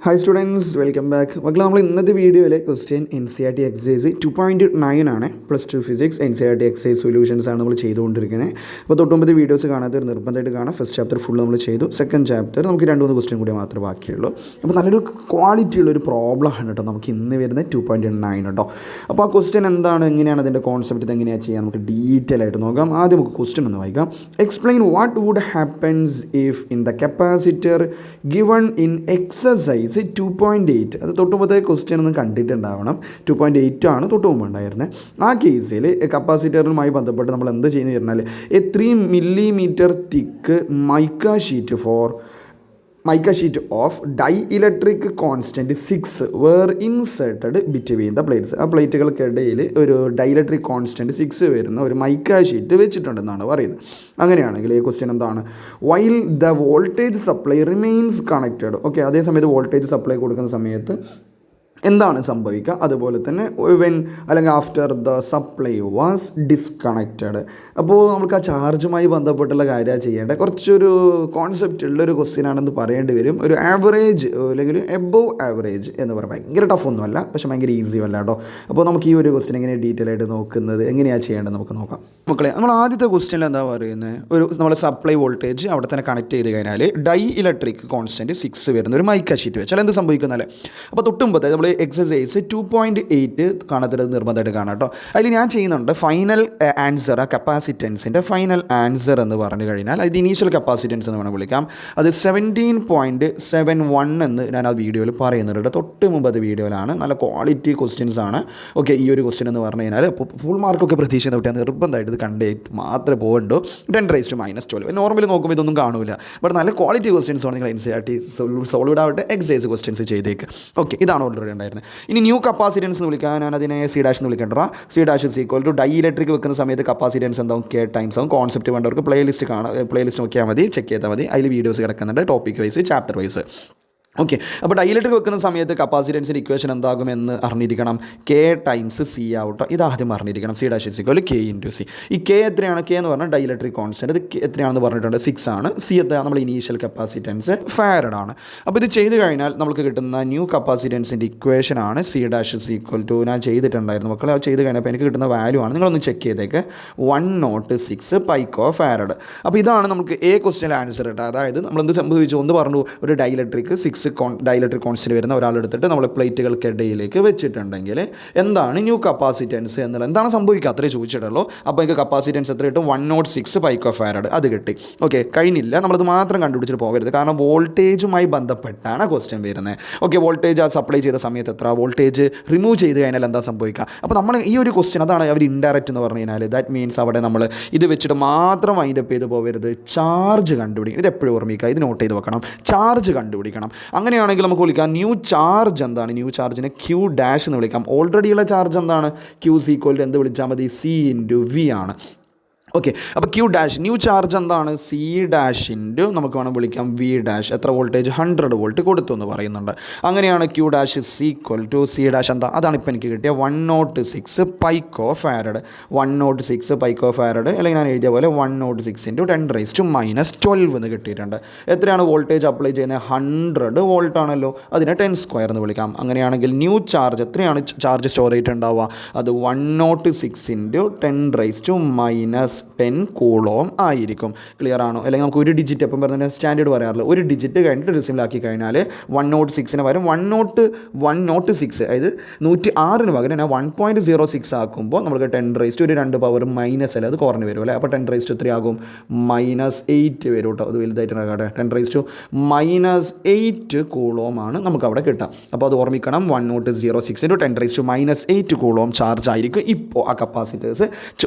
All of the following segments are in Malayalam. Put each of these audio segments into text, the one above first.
Hi students, welcome back. മക്കളെ, നമ്മൾ ഇന്നത്തെ വീഡിയോയിലെ ക്വസ്റ്റ്യൻ NCERT എക്സൈസ് 2.9 ആണ്. +2 ഫിസിക്സ് NCERT എക്സൈസ് സൊല്യൂഷൻസ് ആണ് നമ്മൾ ചെയ്തുകൊണ്ടിരിക്കുന്നത്. അപ്പോൾ തൊട്ടുമ്പത് വീഡിയോസ് കാണാത്ത ഒരു നിർബന്ധമായിട്ട് കാണാം. ഫസ്റ്റ് ചാപ്റ്റർ ഫുൾ നമ്മൾ ചെയ്തു. സെക്കൻഡ് ചാപ്റ്റർ നമുക്ക് 2-3 ക്വസ്റ്റ്യൻ കൂടി മാത്രമേ ബാക്കിയുള്ളൂ. അപ്പോൾ നല്ലൊരു ക്വാളിറ്റി ഉള്ളൊരു പ്രോബ്ലം ആണ് കേട്ടോ നമുക്ക് ഇന്ന് വരുന്നത് 2.9 കേട്ടോ. അപ്പോൾ ആ ക്വസ്റ്റ്യൻ എന്താണ്, എങ്ങനെയാണ് അതിൻ്റെ കോൺസെപ്റ്റ്, എങ്ങനെയാണ് ചെയ്യാൻ നമുക്ക് ഡീറ്റെയിൽ ആയിട്ട് നോക്കാം. ആദ്യം നമുക്ക് ക്വസ്റ്റ്യൻ ഒന്ന് വായിക്കാം. Explain what would happens if in the capacitor given in exercise 2.8. അത് തൊട്ടുമുമ്പത്തെ ക്വസ്റ്റ്യൻ ഒന്ന് കണ്ടിട്ടുണ്ടാവണം. 2.8 ആണ് തൊട്ട് മുമ്പ് ഉണ്ടായിരുന്നത്. ആ കേസിൽ കപ്പാസിറ്ററുമായി ബന്ധപ്പെട്ട് നമ്മൾ എന്ത് ചെയ്യുന്നു പറഞ്ഞാൽ 3 millimeter thick mica sheet of dielectric constant 6 were inserted between the plates. ആ പ്ലേറ്റുകൾക്കിടയിൽ ഒരു ഡൈഇലക്ട്രിക് കോൺസ്റ്റൻറ്റ് 6 വരുന്ന ഒരു മൈക്ക ഷീറ്റ് വെച്ചിട്ടുണ്ടെന്നാണ് പറയുന്നത്. അങ്ങനെയാണെങ്കിൽ ഈ ക്വസ്റ്റ്യൻ എന്താണ്? While the voltage supply remains connected. Okay, അതേസമയത്ത് വോൾട്ടേജ് സപ്ലൈ കൊടുക്കുന്ന സമയത്ത് എന്താണ് സംഭവിക്കുക? അതുപോലെ തന്നെ വെൻ അല്ലെങ്കിൽ after the supply was disconnected. അപ്പോൾ നമുക്ക് ആ ചാർജുമായി ബന്ധപ്പെട്ടുള്ള കാര്യമാണ് ചെയ്യേണ്ടത്. കുറച്ചൊരു കോൺസെപ്റ്റ് ഉള്ളൊരു ക്വസ്റ്റ്യൻ ആണെന്ന് പറയേണ്ടി വരും. ഒരു ആവറേജ് അല്ലെങ്കിൽ എബോവ് ആവറേജ് എന്ന് പറയാം. ഭയങ്കര ടഫൊന്നുമല്ല, പക്ഷേ ഭയങ്കര ഈസിയും അല്ല കേട്ടോ. അപ്പോൾ നമുക്ക് ഈ ഒരു ക്വസ്റ്റ്യൻ എങ്ങനെ ഡീറ്റെയിൽ ആയിട്ട് നോക്കുന്നത്, എങ്ങനെയാണ് ചെയ്യേണ്ടത് നമുക്ക് നോക്കാം. മക്കളെ, നമ്മൾ ആദ്യത്തെ ക്വസ്റ്റ്യനിൽ എന്താ പറയുന്നത്? നമ്മൾ സപ്ലൈ വോൾട്ടേജ് അവിടെ തന്നെ കണക്ട് ചെയ്ത് കഴിഞ്ഞാൽ ഡൈ ഇലക്ട്രിക് കോൺസ്റ്റൻറ്റ് 6 വരുന്ന ഒരു മൈക്ക ഷീറ്റ് വെച്ചാൽ എന്ത് സംഭവിക്കുന്നല്ലേ? അപ്പോൾ തൊട്ടുമ്പത്തെ നമ്മൾ എക്സസൈസ് 2.8 കാണാത്തത് നിർബന്ധമായിട്ട് കാണാം കേട്ടോ. അതിൽ ഞാൻ ചെയ്യുന്നുണ്ട് ഫൈനൽ ആൻസർ, ആ കപ്പാസിറ്റൻസിൻ്റെ ഫൈനൽ ആൻസർ എന്ന് പറഞ്ഞു കഴിഞ്ഞാൽ അത് ഇനീഷ്യൽ കപ്പാസിറ്റൻസ് എന്ന് വേണം വിളിക്കാം. അത് 17.71 എന്ന് ഞാൻ ആ വീഡിയോയിൽ പറയുന്നുണ്ട്. തൊട്ട് മുമ്പ് അത് വീഡിയോയിലാണ്. നല്ല ക്വാളിറ്റി ക്വസ്റ്റ്യൻസ് ആണ്. ഓക്കെ, ഈ ഒരു ക്വസ്റ്റ്യൻ എന്ന് പറഞ്ഞു കഴിഞ്ഞാൽ ഫുൾ മാർക്കൊക്കെ പ്രതീക്ഷിക്കുന്ന കുട്ടിയാണ്. നിർബന്ധമായിട്ട് ഇത് കണ്ടേ മാത്രമേ പോകണ്ടോ. 10⁻⁻12 നോർമലി നോക്കുമ്പോൾ ഇതൊന്നും കാണൂല. ബട്ട് നല്ല ക്വാളിറ്റി ക്വസ്റ്റ്യൻസ് ആണ്. നിങ്ങൾ NCERT സോൾവ്ഡ് ആവട്ടെ എക്സൈസ് ക്വസ്റ്റ്യൻസ് ചെയ്തേക്ക്. ഓക്കെ, ഇതാണ് ഓൾറെഡി ഉണ്ടായിരുന്നത്. ഇനി ന്യൂ കപ്പാസിറ്റൻസ് എന്ന് വിളിക്കാൻ ഞാൻ അതിനെ C' എന്ന് വിളിക്കേണ്ട. C' ഡൈ ഇലക്ട്രിക് വെക്കുന്ന സമയത്ത് കപ്പാസിറ്റൻസ് എന്താവും? K ടൈംസ് ആവും. കോൺസെപ്റ്റ് വേണ്ടവർക്ക് പ്ലേലിസ്റ്റ് നോക്കിയാൽ മതി, ചെക്ക് ചെയ്താൽ മതി. അതിൽ വീഡിയോസ് കിടക്കുന്നുണ്ട്, topic wise, chapter wise. Okay, അപ്പോൾ ഡൈഇലക്ട്രിക് വെക്കുന്ന സമയത്ത് കപ്പാസിറ്റൻസിൻ്റെ ഇക്വേഷൻ എന്താകുമെന്ന് അറിഞ്ഞിരിക്കണം. K times C ആവട്ടോ. ഇതാദ്യം അറിഞ്ഞിരിക്കണം. C' K × C. ഈ K എത്രയാണ്? K എന്ന് പറഞ്ഞാൽ ഡൈഇലക്ട്രിക് കോൺസ്റ്റൻറ്റ്. ഇത് എത്രയാണെന്ന് പറഞ്ഞിട്ടുണ്ട്? 6 ആണ്. C എത്രയാണ്? നമ്മൾ ഇനീഷ്യൽ കപ്പാസിറ്റൻസ് ഫാരഡ് ആണ്. അപ്പോൾ ഇത് ചെയ്ത് കഴിഞ്ഞാൽ നമുക്ക് കിട്ടുന്ന ന്യൂ കപ്പാസിറ്റൻസിൻ്റെ ഇക്വേഷൻ ആണ് C' ഞാൻ ചെയ്തിട്ടുണ്ടായിരുന്നു മക്കളെ. അത് ചെയ്ത് കഴിഞ്ഞപ്പോൾ എനിക്ക് കിട്ടുന്ന വാല്യൂ ആണ്. നിങ്ങളൊന്ന് ചെക്ക് ചെയ്തേക്ക്. 106 പൈക്കോഫാരഡ്. അപ്പോൾ ഇതാണ് നമുക്ക് A ക്വസ്റ്റ്യൻ ആൻസർ കേട്ടോ. അതായത് നമ്മൾ എന്ത് സംഭവിച്ചു? ഒന്ന് പറഞ്ഞു, ഒരു ഡൈഇലക്ട്രിക് 6 ഡൈഇലക്ട്രിക് കോൺസ്റ്റൻറ്റ് വരുന്ന ഒരാളെടുത്തിട്ട് നമ്മൾ പ്ലേറ്റുകൾക്കിടയിലേക്ക് വെച്ചിട്ടുണ്ടെങ്കിൽ എന്താണ് ന്യൂ കപ്പാസിറ്റൻസ് എന്നുള്ളത് എന്താണ് സംഭവിക്കുക? അത്രേ ചോദിച്ചിട്ടുള്ളൂ. അപ്പോൾ എനിക്ക് കപ്പാസിറ്റൻസ് എത്ര കിട്ടും? 106 പൈക്കോഫാരഡ്. അത് കിട്ടി. ഓക്കെ, കഴിഞ്ഞില്ല. നമ്മളത് മാത്രം കണ്ടുപിടിച്ചിട്ട് പോകരുത്. കാരണം വോൾട്ടേജുമായി ബന്ധപ്പെട്ടാണ് ക്വസ്റ്റ്യൻ വരുന്നത്. ഓക്കെ, വോൾട്ടേജ് ആ സപ്ലൈ ചെയ്ത സമയത്ത് എത്ര, വോൾട്ടേജ് റിമൂവ് ചെയ്ത് കഴിഞ്ഞാൽ എന്താ സംഭവിക്കുക? അപ്പോൾ നമ്മൾ ഈ ഒരു ക്വസ്റ്റ്യൻ, അതാണ് അവർ ഇൻഡയറക്റ്റ് എന്ന് പറഞ്ഞു കഴിഞ്ഞാൽ. ദാറ്റ് മീൻസ് അവിടെ നമ്മൾ ഇത് വെച്ചിട്ട് മാത്രം വൈൻഡപ്പ് ചെയ്ത് പോകരുത്. ചാർജ് കണ്ടുപിടിക്കണം. ഇത് എപ്പോഴും ഓർമ്മിക്കുക. ഇത് നോട്ട് ചെയ്ത് വെക്കണം. ചാർജ് കണ്ടുപിടിക്കണം. അങ്ങനെയാണെങ്കിൽ നമുക്ക് വിളിക്കാം ന്യൂ ചാർജ് എന്താണ്? ന്യൂ ചാർജിനെ Q' എന്ന് വിളിക്കാം. ഓൾറെഡി ഉള്ള ചാർജ് എന്താണ്? Q = എന്ത് വിളിച്ചാൽ മതി? C × V ആണ്. ഓക്കെ, അപ്പോൾ Q' ന്യൂ ചാർജ് എന്താണ്? C' നമുക്ക് വേണം വിളിക്കാം V'. എത്ര വോൾട്ടേജ്? 100 വോൾട്ട് കൊടുത്തു എന്ന് പറയുന്നുണ്ട്. അങ്ങനെയാണ് Q' C' എന്താ? അതാണ് ഇപ്പോൾ എനിക്ക് കിട്ടിയ 106 പൈക്കോഫാരഡ്. 106 പൈക്കോഫാരഡ്, അല്ലെങ്കിൽ ഞാൻ എഴുതിയ പോലെ 106 × 10⁻12 എന്ന് കിട്ടിയിട്ടുണ്ട്. എത്രയാണ് വോൾട്ടേജ് അപ്ലൈ ചെയ്യുന്നത്? 100 വോൾട്ട് ആണല്ലോ. അതിനെ 10² എന്ന് വിളിക്കാം. അങ്ങനെയാണെങ്കിൽ ന്യൂ ചാർജ് എത്രയാണ് ചാർജ് സ്റ്റോർ ചെയ്തിട്ടുണ്ടാവുക? അത് 106 × 10 കൂളോം ആയിരിക്കും. ക്ലിയർ ആണോ? അല്ലെങ്കിൽ നമുക്ക് ഒരു ഡിജിറ്റ്, എപ്പം പറഞ്ഞാൽ സ്റ്റാൻഡേർഡ് പറയാറില്ല, ഒരു ഡിജിറ്റ് കഴിഞ്ഞിട്ട് ഡെസിമലാക്കി കഴിഞ്ഞാൽ 106 പകരം 106, അതായത് 106 പകരം ഞാൻ 1.06 ആക്കുമ്പോൾ നമുക്ക് 10⁻2 പവർ മൈനസ് അല്ലേ, അത് കുറഞ്ഞ് വരും അല്ലേ. അപ്പോൾ 10⁻3 ആകും? -8 വരും കേട്ടോ. അത് വലുതായിട്ട് നടക്കട്ടെ. 10⁻8 കൂളോം ആണ് നമുക്ക് അവിടെ കിട്ടാം. അപ്പോൾ അത് ഓർമ്മിക്കണം. 106 × 10⁻8 കൂളോം ചാർജ് ആയിരിക്കും ഇപ്പോൾ ആ കപ്പാസിറ്റേഴ്സ്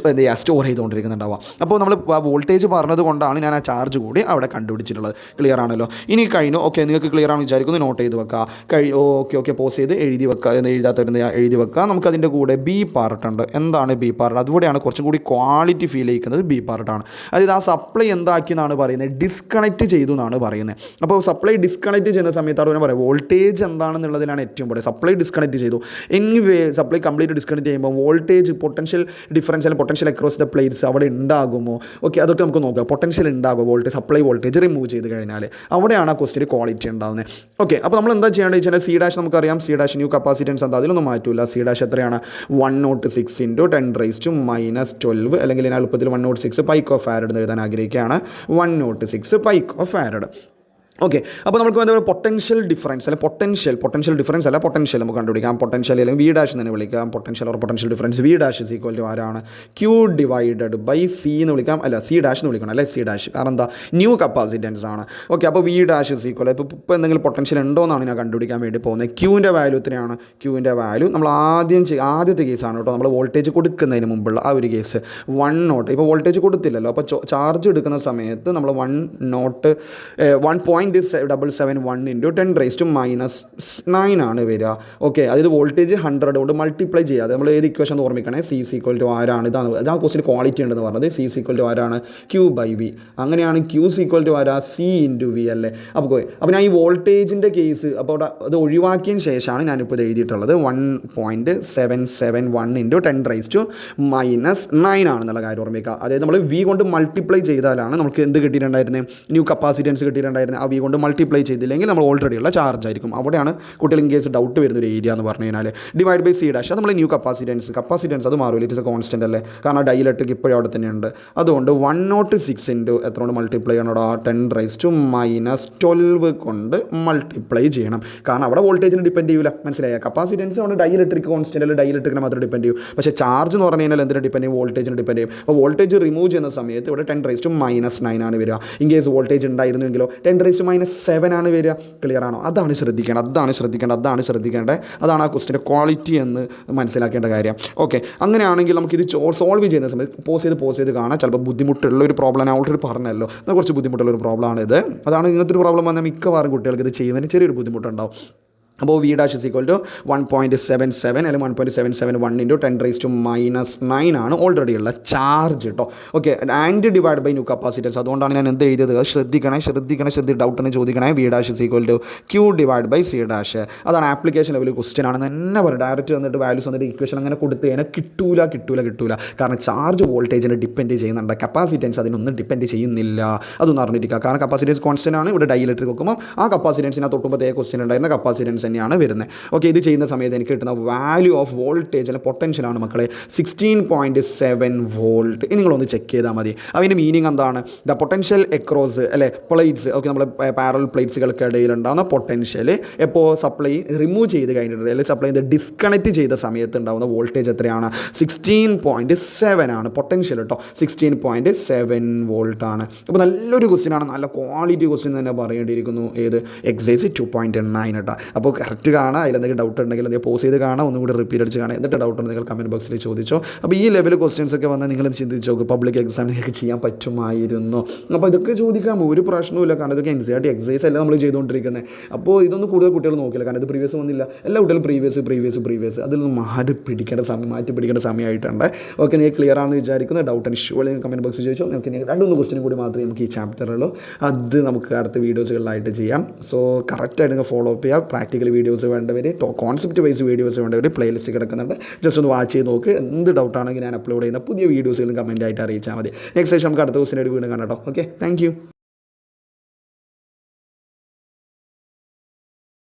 സ്റ്റോർ ചെയ്തുകൊണ്ടിരിക്കുന്നുണ്ടാവും. അപ്പോൾ നമ്മൾ വോൾട്ടേജ് പറഞ്ഞത് കൊണ്ടാണ് ഞാൻ ആ ചാർജ് കൂടി അവിടെ കണ്ടുപിടിച്ചിട്ടുള്ളത്. ക്ലിയർ ആണല്ലോ? ഇനി കഴിഞ്ഞു. ഓക്കെ, നിങ്ങൾക്ക് ക്ലിയർ ആണെന്ന് വിചാരിക്കുന്നു. നോട്ട് ചെയ്ത് വെക്കുക. ഓക്കെ, പോസ് ചെയ്ത് എഴുതി വെക്കുക. എഴുതാത്തവരുന്ന് എഴുതി വെക്കുക. നമുക്കതിൻ്റെ കൂടെ B പാർട്ട് ഉണ്ട്. എന്താണ് B പാർട്ട്? അതുകൂടെയാണ് കുറച്ചും കൂടി ക്വാളിറ്റി ഫീൽ ചെയ്യിക്കുന്നത്. B പാർട്ടാണ്. അതായത് ആ സപ്ലൈ എന്താക്കിയെന്നാണ് പറയുന്നത്? ഡിസ്കണക്ട് ചെയ്തു എന്നാണ് പറയുന്നത്. അപ്പോൾ സപ്ലൈ ഡിസ്കണക്ട് ചെയ്യുന്ന സമയത്താണ് ഞാൻ പറയാം വോൾട്ടേജ് എന്താണെന്നുള്ളതിലാണ് ഏറ്റവും important. സപ്ലൈ ഡിസ്കണക്ട് ചെയ്തു. എനിവേ സപ്ലൈ കംപ്ലീറ്റ് ഡിസ്കണക്ട് ചെയ്യുമ്പോൾ വോൾട്ടേജ് പൊട്ടൻഷ്യൽ ഡിഫറൻസ് അല്ലെങ്കിൽ പൊട്ടൻഷ്യൽ അക്രോസ് ദ പ്ലേറ്റ്സ് അവിടെ ഉണ്ടാകുമോ, ഓക്കെ, അതൊക്കെ നമുക്ക് നോക്കാം. പൊട്ടൻഷ്യൽ ഉണ്ടാകുമോ വോൾട്ടേജ്, സപ്ലൈ വോൾട്ടേജ് റിമൂവ് ചെയ്ത് കഴിഞ്ഞാൽ അവിടെയാണ് ആ ക്വസ്റ്റിന് ക്വാളിറ്റി ഉണ്ടാകുന്നത്. ഓക്കെ, അപ്പോൾ നമ്മൾ എന്താ ചെയ്യേണ്ടത് വെച്ചാൽ സി ഡാഷ് നമുക്കറിയാം, സി ഡാഷ് ന്യൂ കപ്പാസിറ്റൻസ് എന്താ, അതിലൊന്നും മാറ്റില്ല. സി ഡാഷ് എത്രയാണ് 106 × 10⁻12, അല്ലെങ്കിൽ ഞാൻ എളുപ്പത്തിൽ 106 പൈക്കോ ഫാരഡ് എന്ന് എഴുതാൻ ആഗ്രഹിക്കുകയാണ്. 106 പൈക്കോ ഫാരഡ്. ഓക്കെ, അപ്പോൾ നമുക്ക് എന്താ പറയുക, പൊട്ടൻഷ്യൽ ഡിഫറൻസ് അല്ല പൊട്ടൻഷ്യൽ നമുക്ക് കണ്ടുപിടിക്കാം. പൊട്ടൻഷ്യൽ അല്ലെങ്കിൽ വി ഡാഷ് തന്നെ വിളിക്കാം. Potential difference V dash is equal to ആരാണ്, ക്യൂ ഡിവൈഡഡ് ബൈ സി എന്ന് വിളിക്കാം. അല്ല, സി ഡാഷ് എന്ന് വിളിക്കണം, അല്ലേ, സി ഡാഷ്, കാരണം എന്താ, ന്യൂ കപ്പാസിറ്റൻസ് ആണ്. ഓക്കെ, അപ്പോൾ വി ഡാഷ് ഇസ് ഈക്വൽ, ഇപ്പോൾ എന്തെങ്കിലും പൊട്ടൻഷ്യൽ ഉണ്ടോ എന്നാണ് ഞാൻ കണ്ടുപിടിക്കാൻ വേണ്ടി പോകുന്നത്. ക്യൂവിൻ്റെ വാല്യൂ എത്രയാണ്, ക്യൂവിൻ്റെ വാല്യൂ നമ്മൾ ആദ്യത്തെ കേസാണ് കേട്ടോ, നമ്മൾ വോൾട്ടേജ് കൊടുക്കുന്നതിന് മുമ്പുള്ള ആ ഒരു കേസ് 1 ഇപ്പോൾ വോൾട്ടേജ് കൊടുത്തില്ലല്ലോ, അപ്പോൾ ചാർജ് എടുക്കുന്ന സമയത്ത് നമ്മൾ 1.771 × 10⁻9 ആണ് വരിക. ഓക്കെ, അതായത് വോൾട്ടേജ് 100 കൊണ്ട് മൾട്ടിപ്ലൈ ചെയ്യാതെ നമ്മൾ ഏത് ഇക്വേഷൻ എന്ന് ഓർമ്മിക്കണേ, സി ഈസ് ഈക്വൽ ടു ആരാണ്, ഇതാണ് ക്വസ്റ്റിന് ക്വാളിറ്റി ഉണ്ടെന്ന് പറഞ്ഞത്. സി ഈസ് ഈക്വൽ ടു ആരാണ്, ക്യൂ ബൈ വി. അങ്ങനെയാണ് ക്യൂ ഈസ് ഈക്വൽ ടു ആരാ, സി ഇൻറ്റു വി അല്ലേ. അപ്പോൾ ഞാൻ ഈ വോൾട്ടേജിൻ്റെ കേസ് അപ്പോൾ അത് ഒഴിവാക്കിയതിന് ശേഷമാണ് ഞാനിപ്പോൾ ഇത് എഴുതിയിട്ടുള്ളത്. 1.771 × 10⁻9 ആണെന്നുള്ള കാര്യം ഓർമ്മിക്കുക. അതായത് നമ്മൾ വി കൊണ്ട് മൾട്ടിപ്ലൈ ചെയ്താലാണ് നമുക്ക് എന്ത് കിട്ടിയിട്ടുണ്ടായിരുന്നത്, ന്യൂ കപ്പാസിറ്റൻസ് കിട്ടിയിട്ടുണ്ടായിരുന്നത്. ആ വി കൊണ്ട് മൾട്ടിപ്ലൈ ചെയ്തില്ലെങ്കിൽ നമ്മൾ ഓൾറെഡി ഉള്ള ചാർജ് ആയിരിക്കും. അവിടെയാണ് കുട്ടികൾ ഇൻ കേസ് ഡൗട്ട് വരുന്ന ഒരു ഏരിയ എന്ന് പറഞ്ഞു കഴിഞ്ഞാൽ. ഡിവൈഡ് ബൈ സി ഡാഷ്, അത് നമ്മൾ ന്യൂ കപ്പാസിറ്റൻസ് അത് മാറില്ല, ഇറ്റ് ഇസ് എ കോൺസ്റ്റൻ്റ് അല്ലേ, കാരണം ഡൈഇലക്ട്രിക് ഇപ്പോഴും അവിടെ തന്നെയുണ്ട്. അതുകൊണ്ട് 106 എത്ര കൊണ്ട് മൾട്ടിപ്ലൈ ചെയ്യണോടാ, 10⁻12 കൊണ്ട് മൾട്ടിപ്ലൈ ചെയ്യണം. കാരണം അവിടെ വോൾട്ടേജിന് ഡിപ്പെൻഡ് ചെയ്യില്ല, മനസ്സിലായ. കപ്പാസിറ്റൻസ് കൊണ്ട് ഡൈഇലക്ട്രിക് കോൺസ്റ്റൻ്റ് അല്ല, ഡൈഇലക്ട്രിക്കിനെ മാത്രം ഡിപ്പെൻഡ് ചെയ്യും. പക്ഷേ ചാർജ് എന്ന് പറഞ്ഞു കഴിഞ്ഞാൽ എന്തിനെ ഡിപ്പെൻഡ് ചെയ്യും, വോൾട്ടേജിന് ഡിപ്പെൻഡ് ചെയ്യും. അപ്പോൾ വോൾട്ടേജ് റിമൂവ് ചെയ്യുന്ന സമയത്ത് ഇവിടെ 10⁻9 ആണ് വരിക. ഇൻ കേസ് വോൾട്ടേജ് ഉണ്ടായിരുന്നെങ്കിലോ 10⁻7 ആണ് വരിക. ക്ലിയർ ആണോ? അതാണ് ശ്രദ്ധിക്കേണ്ടത്. അതാണ് ആ ക്വസ്റ്റിൻ്റെ ക്വാളിറ്റി എന്ന് മനസ്സിലാക്കേണ്ട കാര്യം. ഓക്കെ, അങ്ങനെയാണെങ്കിൽ നമുക്കിത് സോൾവ് ചെയ്യുന്ന സമയത്ത് പോസ് ചെയ്ത് കാണാം. ചിലപ്പോൾ ബുദ്ധിമുട്ടുള്ള ഒരു പ്രോബ്ലം ഞാൻ ഓൾറെഡി പറഞ്ഞല്ലോ, കുറച്ച് ബുദ്ധിമുട്ടുള്ള ഒരു പ്രോബ്ലമാണ് ഇത്. അതാണ് ഇങ്ങനത്തെ ഒരു പ്രോബ്ലം വന്നാൽ മിക്കവാറും കുട്ടികൾക്ക് ഇത് ചെയ്യുന്നതിന് ചെറിയൊരു ബുദ്ധിമുട്ടുണ്ടാവും. അപ്പോൾ V dash is equal to 1.77 അല്ലെങ്കിൽ 1.771 × 10⁻9 ആണ് ഓൾറെഡി ഉള്ള ചാർജ് കേട്ടോ. Okay, and divide by new capacitance. അതുകൊണ്ടാണ് ഞാൻ എന്ത് എഴുതിയത്, ശ്രദ്ധിക്കണേ, ഡൗട്ടിന് ചോദിക്കണേ. V dash is equal to Q divide by C dash. അതാണ് ആപ്ലിക്കേഷൻ ലെവൽ ക്വസ്റ്റ്യൻ ആണെന്ന് തന്നെ പറയും. ഡയറക്റ്റ് വന്നിട്ട് വാല്യൂസ് വന്നിട്ട് ഇക്വേഷൻ അങ്ങനെ കൊടുത്ത് കഴിഞ്ഞാൽ കിട്ടൂല. കാരണം ചാർജ് വോൾട്ടേജിനെ ഡിപ്പെൻഡ് ചെയ്യുന്നുണ്ട്, കപ്പാസിറ്റൻസ് അതിനൊന്നും ഡിപ്പെൻഡ് ചെയ്യുന്നില്ല. അതൊന്നും അറിഞ്ഞിരിക്കുക. കാരണം കപ്പാസിറ്റൻസ് കോൺസ്റ്റൻ്റ് ആണ്. ഇവിടെ ഡൈഇലക്ട്രിക് നോക്കുമ്പോൾ ആ കപ്പാസിറ്റൻസിനെ തൊട്ടുമ്പോഴത്തേ ക്വസ്റ്റ്യൻ ഉണ്ടായിരുന്ന കപ്പാസിറ്റൻസ് തന്നെയാണ് വരുന്നത്. ഓക്കെ, ഇത് ചെയ്യുന്ന സമയത്ത് എനിക്ക് കിട്ടുന്ന വാല്യൂ ഓഫ് വോൾട്ടേജ് അല്ലെങ്കിൽ പൊട്ടൻഷ്യലാണ് മക്കളെ 16.7 വോൾട്ട്. നിങ്ങളൊന്ന് ചെക്ക് ചെയ്താൽ മതി. അതിൻ്റെ മീനിങ് എന്താണ്, ദ പൊട്ടൻഷ്യൽ എക്രോസ് അല്ലെ പ്ലേറ്റ്സ്. ഓക്കെ, നമ്മൾ പാരലൽ പ്ലേറ്റ്സുകൾക്കിടയിൽ ഉണ്ടാകുന്ന പൊട്ടൻഷ്യൽ എപ്പോൾ സപ്ലൈ റിമൂവ് ചെയ്ത് കഴിഞ്ഞിട്ട് അല്ലെങ്കിൽ സപ്ലൈ ഡിസ്കണക്ട് ചെയ്ത സമയത്ത് ഉണ്ടാകുന്ന വോൾട്ടേജ് എത്രയാണ്, 16.7 ആണ് പൊട്ടൻഷ്യൽ കേട്ടോ. 16.7 വോൾട്ട് ആണ്. അപ്പോൾ നല്ലൊരു ക്വസ്റ്റ്യൻ ആണ്, നല്ല ക്വാളിറ്റി ക്വസ്റ്റ്യൻ തന്നെ പറയേണ്ടിയിരിക്കുന്നു. ഏത് എക്സൈസ് 2.9 കേട്ടോ. അപ്പോൾ കറക്റ്റ് കാണാം. അതിലെന്തെങ്കിലും ഡൗട്ട് ഉണ്ടെങ്കിൽ എന്തെങ്കിലും പോസ് ചെയ്ത് കാണാം, ഒന്നും കൂടി റിപ്പീറ്റ് അടിച്ച് കാണാം. എന്നിട്ട് ഡൗട്ട് ഉണ്ടെങ്കിൽ നിങ്ങൾ കമൻറ്റ് ബോക്സിൽ ചോദിച്ചോ. അപ്പോൾ ഈ ലെവൽ ക്വസ്റ്റ്യൻസ് ഒക്കെ വന്നാൽ നിങ്ങൾ ചിന്തിച്ച് നോക്കും, പബ്ലിക് എക്സാം നിങ്ങൾക്ക് ചെയ്യാൻ പറ്റുമായിരുന്നു. അപ്പോൾ ഇതൊക്കെ ചോദിക്കാം, ഒരു പ്രശ്നവുമില്ല. കാരണം ഇതൊക്കെ NCERT എക്സൈസ് അല്ല നമ്മൾ ചെയ്തുകൊണ്ടിരിക്കുന്നത്. അപ്പോൾ ഇതൊന്നും കൂടുതൽ കുട്ടികൾ നോക്കില്ല, കാരണം ഇത് പ്രീവിയസ് വന്നില്ല. എല്ലാ കുട്ടികളും പ്രീവിയസ് അതിലൊന്നും മാറ്റി പിടിക്കേണ്ട സമയമായിട്ടുണ്ട്. ഓക്കെ, നിങ്ങൾ ക്ലിയർ ആണെന്ന് വിചാരിക്കുന്നു. ഡൗട്ട് ആൻഡ് ഷുവർ കമൻറ്റ് ബോക്സിൽ ചോദിച്ചോ. നമുക്ക് 2-3 ക്വസ്റ്റ്യൻ കൂടി മാത്രമേ നമുക്ക് ഈ ചാപ്റ്ററുള്ളൂ. അത് നമുക്ക് അടുത്ത വീഡിയോസുകളിലായിട്ട് ചെയ്യാം. സോ കറക്റ്റായിട്ട് നിങ്ങൾ ഫോളോ അപ്പ് ചെയ്യുക. പ്രാക്ടിക്കൽ വീഡിയോസ് വേണ്ടവർ, കോൺസെപ്റ്റ് വൈസ് വീഡിയോസ് വേണ്ടവർ പ്ലേലിസ്റ്റ് കിടക്കുന്നുണ്ട്. ജസ്റ്റ് ഒന്ന് വാച്ച് ചെയ്ത് നോക്ക്. എന്ത് ഡൗട്ടാണെങ്കിൽ ഞാൻ അപ്ലോഡ് ചെയ്യുന്ന പുതിയ വീഡിയോസുകളും കമൻറ്റ് ആയിട്ട് അറിയിച്ചാൽ മതി. നെക്സ്റ്റ് സെഷൻ നമുക്ക് അടുത്ത ക്വസ്റ്റ്യൻ വീണ്ടും കാണാം കേട്ടോ. Okay, thank you.